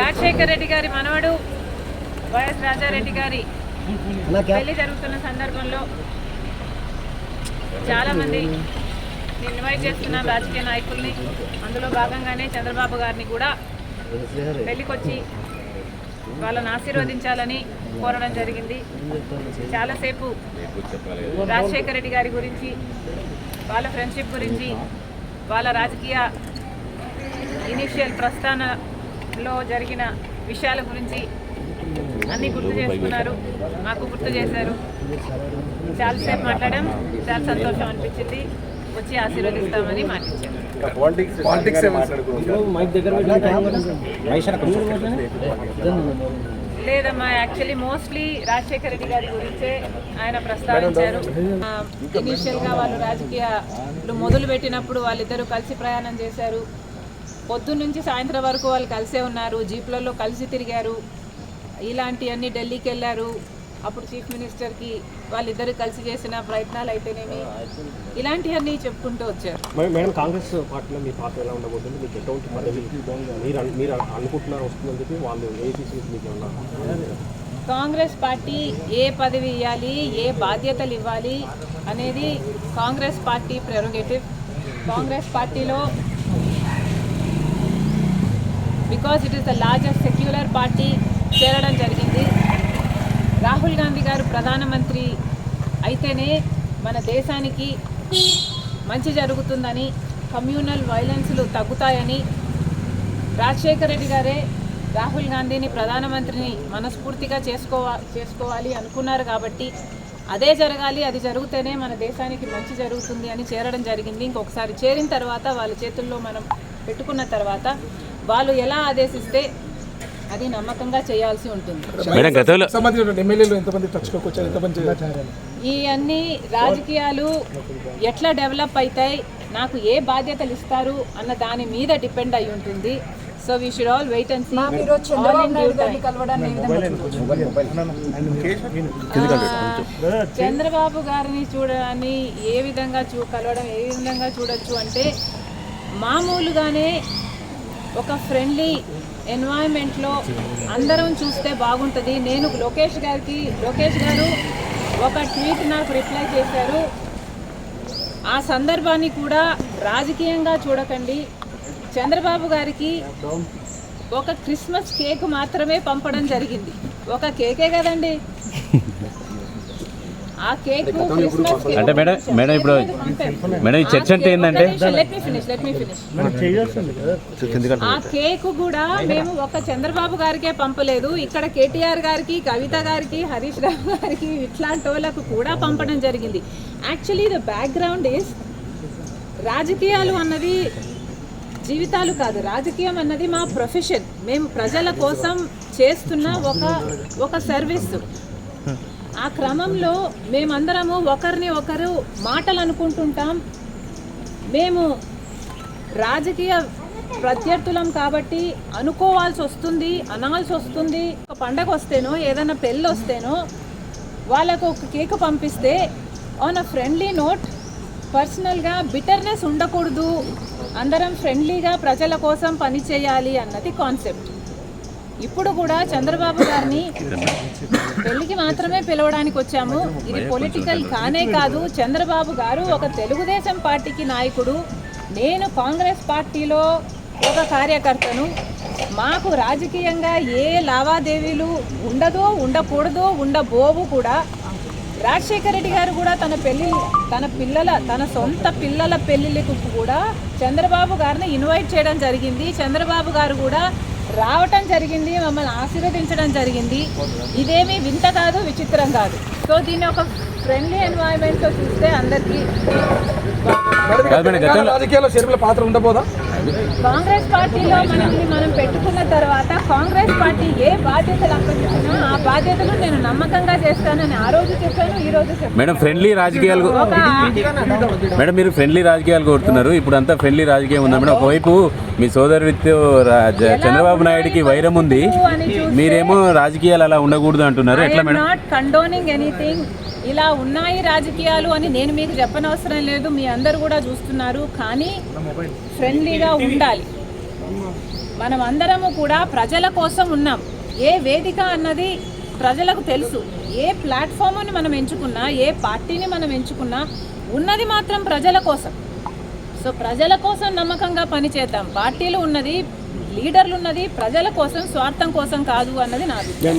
రాజశేఖర్ రెడ్డి గారి మనవడు వైఎస్ రాజారెడ్డి గారి పెళ్లి జరుగుతున్న సందర్భంలో చాలామంది ఇన్వైట్ చేస్తున్న రాజకీయ నాయకుల్ని, అందులో భాగంగానే చంద్రబాబు గారిని కూడా పెళ్లికొచ్చి వాళ్ళని ఆశీర్వదించాలని కోరడం జరిగింది. చాలాసేపు రాజశేఖర రెడ్డి గారి గురించి, వాళ్ళ ఫ్రెండ్షిప్ గురించి, వాళ్ళ రాజకీయ ఇనిషియల్ ప్రస్థానంలో జరిగిన విషయాల గురించి అన్నీ గుర్తు చేసుకున్నారు, మాకు గుర్తు చేశారు. చాలాసేపు మాట్లాడాం, చాలా సంతోషం అనిపించింది. వచ్చి ఆశీర్వదిస్తామని మాటించారు. లేదమ్మా, యాక్చువల్లీ మోస్ట్లీ రాజశేఖర రెడ్డి గారి గురించే ఆయన ప్రస్తావించారు. ఇనీషియల్గా వాళ్ళు రాజకీయాలు మొదలుపెట్టినప్పుడు వాళ్ళిద్దరూ కలిసి ప్రయాణం చేశారు. పొద్దున్న నుంచి సాయంత్రం వరకు వాళ్ళు కలిసే ఉన్నారు, జీప్లలో కలిసి తిరిగారు. ఇలాంటివన్నీ ఢిల్లీకి వెళ్ళారు. అప్పుడు చీఫ్ మినిస్టర్కి వాళ్ళిద్దరు కలిసి చేసిన ప్రయత్నాలు అయితేనేమి, ఇలాంటివన్నీ చెప్పుకుంటూ వచ్చారు. మేడం, కాంగ్రెస్ పార్టీలో మీ పాత్ర ఎలా ఉండబోతుంది? మీకు ఎటువంటి పదవి మీరు అనుకుంటున్నారు వస్తుందని చెప్పి వాళ్ళు మీకు కాంగ్రెస్ పార్టీ ఏ పదవి ఇవ్వాలి, ఏ బాధ్యతలు ఇవ్వాలి అనేది కాంగ్రెస్ పార్టీ ప్రెరోగేటివ్. కాంగ్రెస్ పార్టీలో because it is the largest secular party చేరడం జరిగింది. రాహుల్ గాంధీ గారు ప్రధానమంత్రి అయితేనే మన దేశానికి మంచి జరుగుతుందని, కమ్యూనల్ వైలెన్స్లు తగ్గుతాయని రాజశేఖర రెడ్డి గారే రాహుల్ గాంధీని ప్రధానమంత్రిని మనస్ఫూర్తిగా చేసుకోవాలి అనుకున్నారు. కాబట్టి అదే జరగాలి, అది జరిగితేనే మన దేశానికి మంచి జరుగుతుంది అని చేరడం జరిగింది. ఇంకొకసారి చేరిన తర్వాత వాళ్ళ చేతుల్లో మనం పెట్టుకున్న తర్వాత వాళ్ళు ఎలా ఆదేశిస్తే అది నమ్మకంగా చేయాల్సి ఉంటుంది. ఈ అన్ని రాజకీయాలు ఎట్లా డెవలప్ అవుతాయి, నాకు ఏ బాధ్యతలు ఇస్తారు అన్న దాని మీద డిపెండ్ అయి ఉంటుంది. So we should all wait and see. Chandrababu గారిని చూడడాన్ని ఏ విధంగా కలవడం ఏ విధంగా చూడొచ్చు అంటే, మామూలుగానే ఒక ఫ్రెండ్లీ ఎన్వైరన్మెంట్లో అందరం చూస్తే బాగుంటుంది. నేను లోకేష్ గారు ఒక ట్వీట్ నాకు రిప్లై చేశారు. ఆ సందర్భాన్ని కూడా రాజకీయంగా చూడకండి. చంద్రబాబు గారికి ఒక క్రిస్మస్ కేక్ మాత్రమే పంపడం జరిగింది. ఒక కేకే కదండి, ఆ కేక్ అంటే మేడం ఇప్పుడు మేడం ఈ చర్చ అంటే ఏంటంటే, లెట్ మీ ఫినిష్. ఆ కేక్ కూడా మేము ఒక చంద్రబాబు గారికే పంపలేదు, ఇక్కడ కేటీఆర్ గారికి, కవిత గారికి, హరీష్ రావు గారికి, ఇట్లాంటి వాళ్ళకు కూడా పంపడం జరిగింది. యాక్చువల్లీ ద బ్యాక్గ్రౌండ్ ఈస్, రాజకీయాలు అన్నది జీవితాలు కాదు, రాజకీయం అన్నది మా ప్రొఫెషన్. మేము ప్రజల కోసం చేస్తున్న ఒక సర్వీస్. ఆ క్రమంలో మేమందరము ఒకరిని ఒకరు మాటలు అనుకుంటుంటాం. మేము రాజకీయ ప్రత్యర్థులం కాబట్టి అనుకోవాల్సి వస్తుంది, అనాల్సి వస్తుంది. ఒక పండగ వస్తేనో ఏదైనా పెళ్ళి వస్తేనో వాళ్ళకు ఒక కేక్ పంపిస్తే ఆన్ అ ఫ్రెండ్లీ నోట్, పర్సనల్గా బిటర్నెస్ ఉండకూడదు, అందరం ఫ్రెండ్లీగా ప్రజల కోసం పనిచేయాలి అన్నది కాన్సెప్ట్. ఇప్పుడు కూడా చంద్రబాబు గారిని పెళ్లికి మాత్రమే పిలవడానికి వచ్చాము. ఇది పొలిటికల్ కానే కాదు. చంద్రబాబు గారు ఒక తెలుగుదేశం పార్టీకి నాయకుడు, నేను కాంగ్రెస్ పార్టీలో ఒక కార్యకర్తను. మాకు రాజకీయంగా ఏ లావాదేవీలు ఉండదో, ఉండకూడదో, ఉండబోవు కూడా. రాజశేఖర రెడ్డి గారు కూడా తన సొంత పిల్లల పెళ్లిళ్ళకు కూడా చంద్రబాబు గారిని ఇన్వైట్ చేయడం జరిగింది. చంద్రబాబు గారు కూడా రావటం జరిగింది, మమ్మల్ని ఆశీర్వదించడం జరిగింది. ఇదేమీ వింత కాదు, విచిత్రం కాదు. సో దీన్ని ఒక ఫ్రెండ్లీ ఎన్వైరన్మెంట్తో చూస్తే అందరికీ పాత్ర ఉండబోదా? కాంగ్రెస్ పార్టీలో మనం పెట్టుకున్న తర్వాత కాంగ్రెస్ పార్టీ ఏ బాధ్యతలు అప్పచెప్పినా ఆ బాధ్యతలు నేను నమ్మకంగా చేస్తానని ఆ రోజు చెప్పాను, ఈ రోజు చెప్పాను. మేడం, ఫ్రెండ్లీ రాజకీయాలు మేడం, మీరు ఫ్రెండ్లీ రాజకీయాలు కోరుతున్నారు. ఇప్పుడు అంతా ఫ్రెండ్లీ రాజకీయం ఉందా మేడం? ఒకవైపు మీ సోదరుడితో చంద్రబాబు నాయుడుకి వైరం ఉంది, మీరేమో రాజకీయాలు అలా ఉండకూడదు అంటున్నారు. ఎట్లా మేడం? Not condoning anything. ఇలా ఉన్నాయి రాజకీయాలు అని నేను మీకు చెప్పనవసరం లేదు, మీ అందరు కూడా చూస్తున్నారు. కానీ ఫ్రెండ్లీగా ఉండాలి. మనం అందరము కూడా ప్రజల కోసం ఉన్నాం. ఏ వేదిక అన్నది ప్రజలకు తెలుసు. ఏ ప్లాట్ఫామ్ని మనం ఎంచుకున్నా, ఏ పార్టీని మనం ఎంచుకున్నా ఉన్నది మాత్రం ప్రజల కోసం. సో ప్రజల కోసం నమ్మకంగా పనిచేద్దాం. పార్టీలు ఉన్నది, లీడర్లు ఉన్నది ప్రజల కోసం, స్వార్థం కోసం కాదు అన్నది నా అభిప్రాయం.